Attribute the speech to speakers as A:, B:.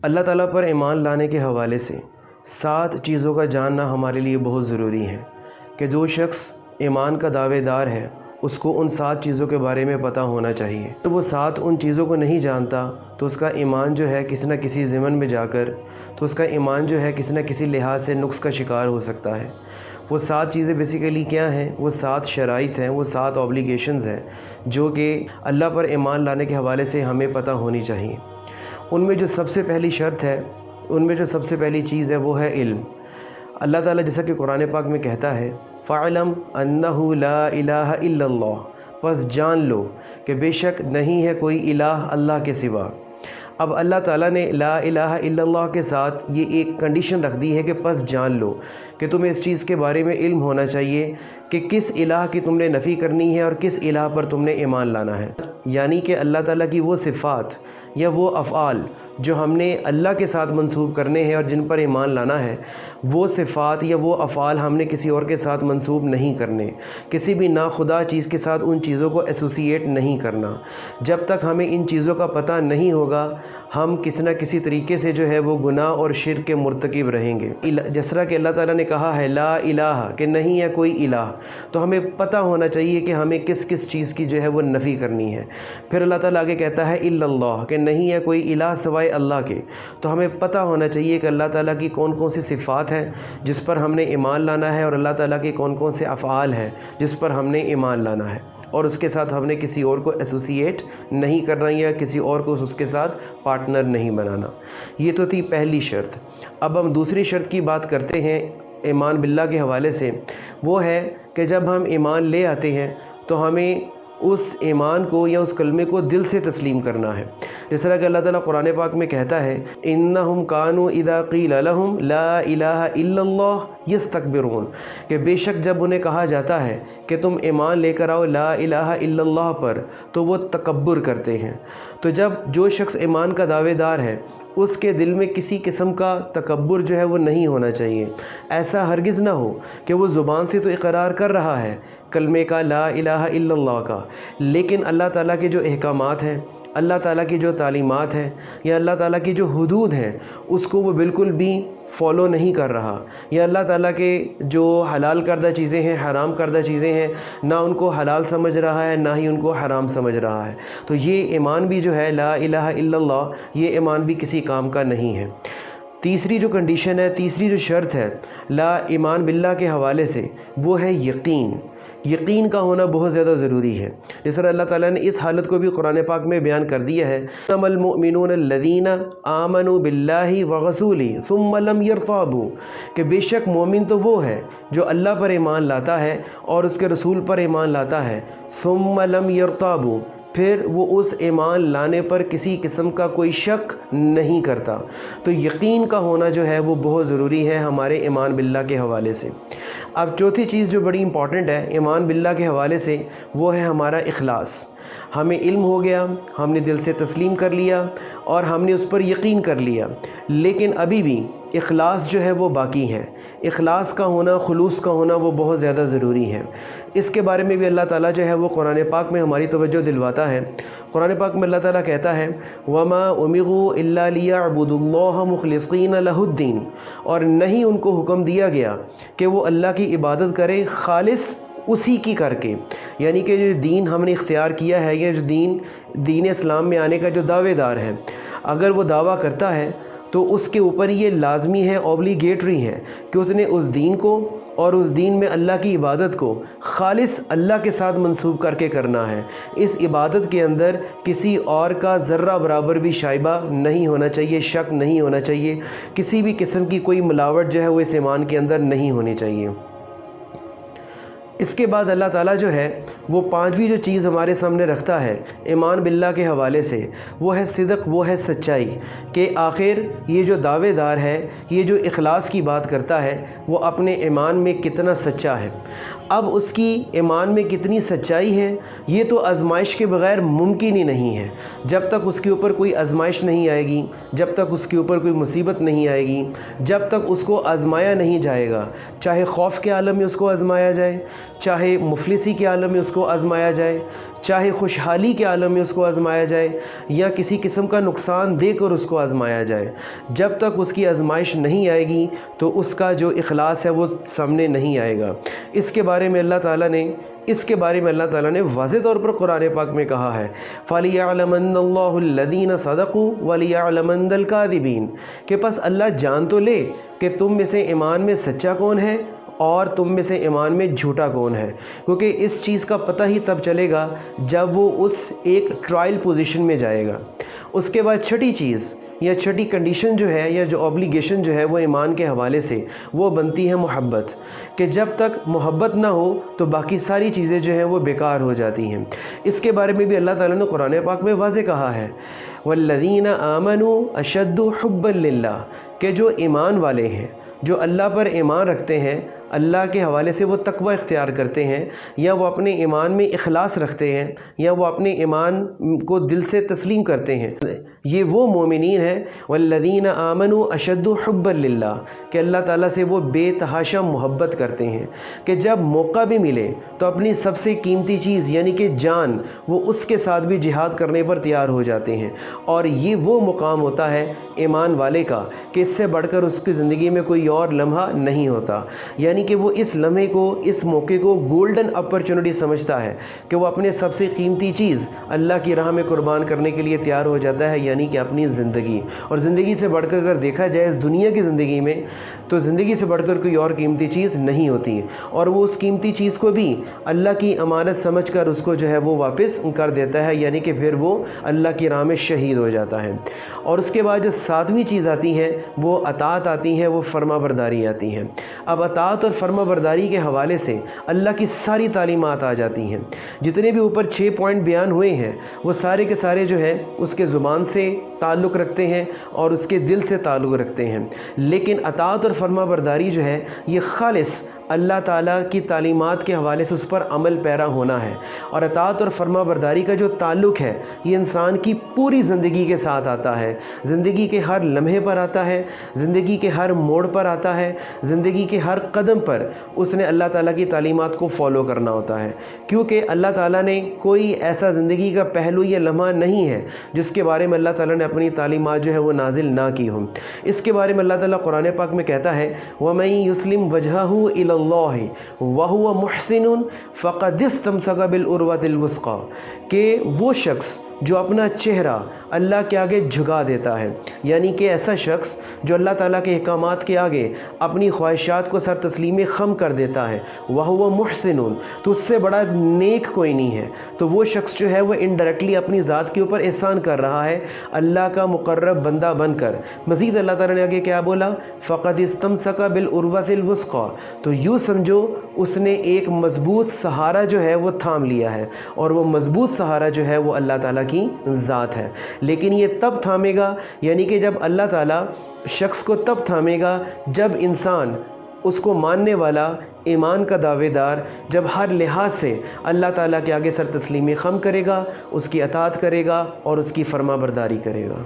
A: اللہ تعالیٰ پر ایمان لانے کے حوالے سے 7 چیزوں کا جاننا ہمارے لیے بہت ضروری ہے کہ جو شخص ایمان کا دعوے دار ہے اس کو ان 7 چیزوں کے بارے میں پتہ ہونا چاہیے۔ تو وہ 7 ان چیزوں کو نہیں جانتا تو اس کا ایمان جو ہے کسی نہ کسی ضمن میں جا کر تو اس کا ایمان جو ہے کسی نہ کسی لحاظ سے نقص کا شکار ہو سکتا ہے۔ وہ 7 چیزیں بیسیکلی کیا ہیں؟ وہ 7 شرائط ہیں، وہ 7 اوبلیگیشنز ہیں جو کہ اللہ پر ایمان لانے کے حوالے سے ہمیں پتہ ہونی چاہیے۔ ان میں جو سب سے پہلی شرط ہے، ان میں جو سب سے پہلی چیز ہے وہ ہے علم۔ اللہ تعالیٰ جیسا کہ قرآن پاک میں کہتا ہے فَعْلَمْ أَنَّهُ لَا إِلَٰهَ إِلَّا اللَّهُ، پس جان لو کہ بے شک نہیں ہے کوئی الہ اللہ کے سوا۔ اب اللہ تعالیٰ نے لا الہ الا اللہ کے ساتھ یہ ایک کنڈیشن رکھ دی ہے کہ پس جان لو، کہ تمہیں اس چیز کے بارے میں علم ہونا چاہیے کہ کس الہ کی تم نے نفی کرنی ہے اور کس الہ پر تم نے ایمان لانا ہے۔ یعنی کہ اللہ تعالیٰ کی وہ صفات یا وہ افعال جو ہم نے اللہ کے ساتھ منسوب کرنے ہیں اور جن پر ایمان لانا ہے، وہ صفات یا وہ افعال ہم نے کسی اور کے ساتھ منسوب نہیں کرنے، کسی بھی ناخدا چیز کے ساتھ ان چیزوں کو ایسوسیٹ نہیں کرنا۔ جب تک ہمیں ان چیزوں کا پتہ نہیں ہوگا ہم کسی نہ کسی طریقے سے جو ہے وہ گناہ اور شرک کے مرتکب رہیں گے۔ جس طرح کہ اللہ تعالیٰ نے کہا ہے لا الہ، کہ نہیں ہے کوئی الہ، تو ہمیں پتہ ہونا چاہیے کہ ہمیں کس کس چیز کی جو ہے وہ نفی کرنی ہے۔ پھر اللہ تعالیٰ آگے کہتا ہے الا اللہ، کہ نہیں ہے کوئی الہ سوائے اللہ کے، تو ہمیں پتہ ہونا چاہیے کہ اللہ تعالیٰ کی کون کون سی صفات ہیں جس پر ہم نے ایمان لانا ہے، اور اللہ تعالیٰ کے کون کون سے افعال ہیں جس پر ہم نے ایمان لانا ہے، اور اس کے ساتھ ہم نے کسی اور کو ایسوسیٹ نہیں کرنا یا کسی اور کو اس کے ساتھ پارٹنر نہیں بنانا۔ یہ تو تھی پہلی شرط۔ اب ہم دوسری شرط کی بات کرتے ہیں ایمان باللہ کے حوالے سے، وہ ہے کہ جب ہم ایمان لے آتے ہیں تو ہمیں اس ایمان کو یا اس کلمے کو دل سے تسلیم کرنا ہے۔ جس طرح کہ اللہ تعالیٰ قرآن پاک میں کہتا ہے انہم کانوا اذا قیل لہم لا الہ الا اللہ یستکبرون، کہ بے شک جب انہیں کہا جاتا ہے کہ تم ایمان لے کر آؤ لا الہ الا اللہ پر تو وہ تکبر کرتے ہیں۔ تو جب جو شخص ایمان کا دعوے دار ہے اس کے دل میں کسی قسم کا تکبر جو ہے وہ نہیں ہونا چاہیے۔ ایسا ہرگز نہ ہو کہ وہ زبان سے تو اقرار کر رہا ہے کلمے کا لا الہ الا اللہ کا، لیکن اللہ تعالیٰ کے جو احکامات ہیں، اللہ تعالیٰ کی جو تعلیمات ہیں یا اللہ تعالیٰ کی جو حدود ہیں اس کو وہ بالکل بھی فالو نہیں کر رہا، یا اللہ تعالیٰ کے جو حلال کردہ چیزیں ہیں، حرام کردہ چیزیں ہیں، نہ ان کو حلال سمجھ رہا ہے نہ ہی ان کو حرام سمجھ رہا ہے، تو یہ ایمان بھی جو ہے لا الہ الا اللہ، یہ ایمان بھی کسی کام کا نہیں ہے۔ تیسری جو کنڈیشن ہے، تیسری جو شرط ہے لا ایمان باللہ کے حوالے سے، وہ ہے یقین۔ یقین کا ہونا بہت زیادہ ضروری ہے۔ جس طرح اللہ تعالیٰ نے اس حالت کو بھی قرآن پاک میں بیان کر دیا ہے انما المؤمنون الذین آمنوا باللہ ورسولہ ثم لم یرتابوا، کہ بے شک مومن تو وہ ہے جو اللہ پر ایمان لاتا ہے اور اس کے رسول پر ایمان لاتا ہے، ثم لم یرتابوا، پھر وہ اس ایمان لانے پر کسی قسم کا کوئی شک نہیں کرتا۔ تو یقین کا ہونا جو ہے وہ بہت ضروری ہے ہمارے ایمان باللہ کے حوالے سے۔ اب چوتھی چیز جو بڑی امپورٹنٹ ہے ایمان باللہ کے حوالے سے، وہ ہے ہمارا اخلاص۔ ہمیں علم ہو گیا، ہم نے دل سے تسلیم کر لیا اور ہم نے اس پر یقین کر لیا، لیکن ابھی بھی اخلاص جو ہے وہ باقی ہے۔ اخلاص کا ہونا، خلوص کا ہونا وہ بہت زیادہ ضروری ہے۔ اس کے بارے میں بھی اللہ تعالیٰ جو ہے وہ قرآن پاک میں ہماری توجہ دلواتا ہے۔ قرآن پاک میں اللہ تعالیٰ کہتا ہے وَمَا أُمِرُوا إِلَّا لِيَعْبُدُوا اللَّهَ مُخْلِصِينَ لَهُ الدِّينَ، اور نہیں ان کو حکم دیا گیا کہ وہ اللہ کی عبادت کرے خالص اسی کی کر کے، یعنی کہ جو دین ہم نے اختیار کیا ہے، یہ جو دین اسلام میں آنے کا جو دعوے دار ہے، اگر وہ دعویٰ کرتا ہے تو اس کے اوپر یہ لازمی ہے، اوبلیگیٹری ہے کہ اس نے اس دین کو اور اس دین میں اللہ کی عبادت کو خالص اللہ کے ساتھ منسوب کر کے کرنا ہے۔ اس عبادت کے اندر کسی اور کا ذرہ برابر بھی شائبہ نہیں ہونا چاہیے، شک نہیں ہونا چاہیے، کسی بھی قسم کی کوئی ملاوٹ جو ہے وہ اس ایمان کے اندر نہیں ہونی چاہیے۔ اس کے بعد اللہ تعالیٰ جو ہے وہ 5ویں جو چیز ہمارے سامنے رکھتا ہے ایمان باللہ کے حوالے سے، وہ ہے صدق، وہ ہے سچائی، کہ آخر یہ جو دعوے دار ہے، یہ جو اخلاص کی بات کرتا ہے، وہ اپنے ایمان میں کتنا سچا ہے۔ اب اس کی ایمان میں کتنی سچائی ہے یہ تو آزمائش کے بغیر ممکن ہی نہیں ہے۔ جب تک اس کے اوپر کوئی آزمائش نہیں آئے گی، جب تک اس کے اوپر کوئی مصیبت نہیں آئے گی، جب تک اس کو آزمایا نہیں جائے گا، چاہے خوف کے عالم میں اس کو آزمایا جائے، چاہے مفلسی کے عالم میں اس کو آزمایا جائے، چاہے خوشحالی کے عالم میں اس کو آزمایا جائے، یا کسی قسم کا نقصان دے کر اس کو آزمایا جائے، جب تک اس کی آزمائش نہیں آئے گی تو اس کا جو اخلاص ہے وہ سامنے نہیں آئے گا۔ اس کے بارے میں اللہ تعالیٰ نے واضح طور پر قرآن پاک میں کہا ہے فَلْيَعْلَمَنَّ اللَّهُ الَّذِينَ صَدَقُوا وَلِيَعْلَمَنَّ الْكَاذِبِينَ کہ پس اللہ جان تو لے کہ تم میں سے ایمان میں سچا کون ہے اور تم میں سے ایمان میں جھوٹا کون ہے، کیونکہ اس چیز کا پتہ ہی تب چلے گا جب وہ اس ایک ٹرائل پوزیشن میں جائے گا۔ اس کے بعد چھٹی چیز یا چھٹی کنڈیشن جو ہے یا جو اوبلیگیشن جو ہے وہ ایمان کے حوالے سے وہ بنتی ہے محبت، کہ جب تک محبت نہ ہو تو باقی ساری چیزیں جو ہیں وہ بیکار ہو جاتی ہیں۔ اس کے بارے میں بھی اللہ تعالیٰ نے قرآن پاک میں واضح کہا ہے وَالَّذِينَ آمَنُوا أَشَدُّ حُبًّا لِلَّهِ کہ جو ایمان والے ہیں، جو اللہ پر ایمان رکھتے ہیں، اللہ کے حوالے سے وہ تقوی اختیار کرتے ہیں، یا وہ اپنے ایمان میں اخلاص رکھتے ہیں، یا وہ اپنے ایمان کو دل سے تسلیم کرتے ہیں، یہ وہ مومنین ہیں والذین آمنوا اشد حبا للہ کہ اللہ تعالیٰ سے وہ بے تحاشا محبت کرتے ہیں، کہ جب موقع بھی ملے تو اپنی سب سے قیمتی چیز یعنی کہ جان وہ اس کے ساتھ بھی جہاد کرنے پر تیار ہو جاتے ہیں۔ اور یہ وہ مقام ہوتا ہے ایمان والے کا کہ اس سے بڑھ کر اس کی زندگی میں کوئی اور لمحہ نہیں ہوتا، یعنی کہ وہ اس لمحے کو، اس موقع کو گولڈن اپرچونٹی سمجھتا ہے کہ وہ اپنے سب سے قیمتی چیز اللہ کی راہ میں قربان کرنے کے لیے تیار ہو جاتا ہے، یعنی کہ اپنی زندگی۔ اور زندگی سے بڑھ کر اگر دیکھا جائے اس دنیا کی زندگی میں تو زندگی سے بڑھ کر کوئی اور قیمتی چیز نہیں ہوتی، اور وہ اس قیمتی چیز کو بھی اللہ کی امانت سمجھ کر اس کو جو ہے وہ واپس کر دیتا ہے، یعنی کہ پھر وہ اللہ کی راہ میں شہید ہو جاتا ہے۔ اور اس کے بعد جو ساتویں چیز آتی ہے وہ اطاعت آتی ہے، وہ فرما برداری آتی ہے۔ اب اطاعت اور فرما برداری کے حوالے سے اللہ کی ساری تعلیمات آ جاتی ہیں، جتنے بھی اوپر 6 پوائنٹ بیان ہوئے ہیں وہ سارے کے سارے جو ہے اس کے زبان سے تعلق رکھتے ہیں اور اس کے دل سے تعلق رکھتے ہیں، لیکن اطاعت اور فرما برداری جو ہے یہ خالص اللہ تعالیٰ کی تعلیمات کے حوالے سے اس پر عمل پیرا ہونا ہے۔ اور اطاعت اور فرما برداری کا جو تعلق ہے یہ انسان کی پوری زندگی کے ساتھ آتا ہے، زندگی کے ہر لمحے پر آتا ہے، زندگی کے ہر موڑ پر آتا ہے، زندگی کے ہر قدم پر اس نے اللہ تعالیٰ کی تعلیمات کو فالو کرنا ہوتا ہے، کیونکہ اللہ تعالیٰ نے کوئی ایسا زندگی کا پہلو یا لمحہ نہیں ہے جس کے بارے میں اللہ تعالیٰ نے اپنی تعلیمات جو ہے وہ نازل نہ کی ہوں۔ اس کے بارے میں اللہ تعالیٰ قرآن پاک میں کہتا ہے وَمَن يُسْلِمْ وَجْهَهُ إِلَى اللَّهِ وَهُوَ مُحْسِنٌ فَقَدِ اسْتَمْسَكَ بِالْعُرْوَةِ الْوُثْقَىٰ کہ وہ شخص جو اپنا چہرہ اللہ کے آگے جھکا دیتا ہے، یعنی کہ ایسا شخص جو اللہ تعالیٰ کے احکامات کے آگے اپنی خواہشات کو سر تسلیم خم کر دیتا ہے، وَهُوَ مُحْسِنٌ تو اس سے بڑا نیک کوئی نہیں ہے، تو وہ شخص جو ہے وہ انڈائریکٹلی اپنی ذات کے اوپر احسان کر رہا ہے اللہ کا مقرب بندہ بن کر۔ مزید اللہ تعالیٰ نے آگے کیا بولا فَقَدِ اسْتَمْسَكَ بِالْعُرْوَةِ الْوُثْقَىٰ تو یوں سمجھو اس نے ایک مضبوط سہارا جو ہے وہ تھام لیا ہے، اور وہ مضبوط سہارا جو ہے وہ اللہ تعالیٰ کی ذات ہے۔ لیکن یہ تب تھامے گا، یعنی کہ جب اللہ تعالیٰ شخص کو تب تھامے گا جب انسان اس کو ماننے والا، ایمان کا دعوے دار، جب ہر لحاظ سے اللہ تعالیٰ کے آگے سر تسلیمی خم کرے گا، اس کی اطاعت کرے گا اور اس کی فرما برداری کرے گا۔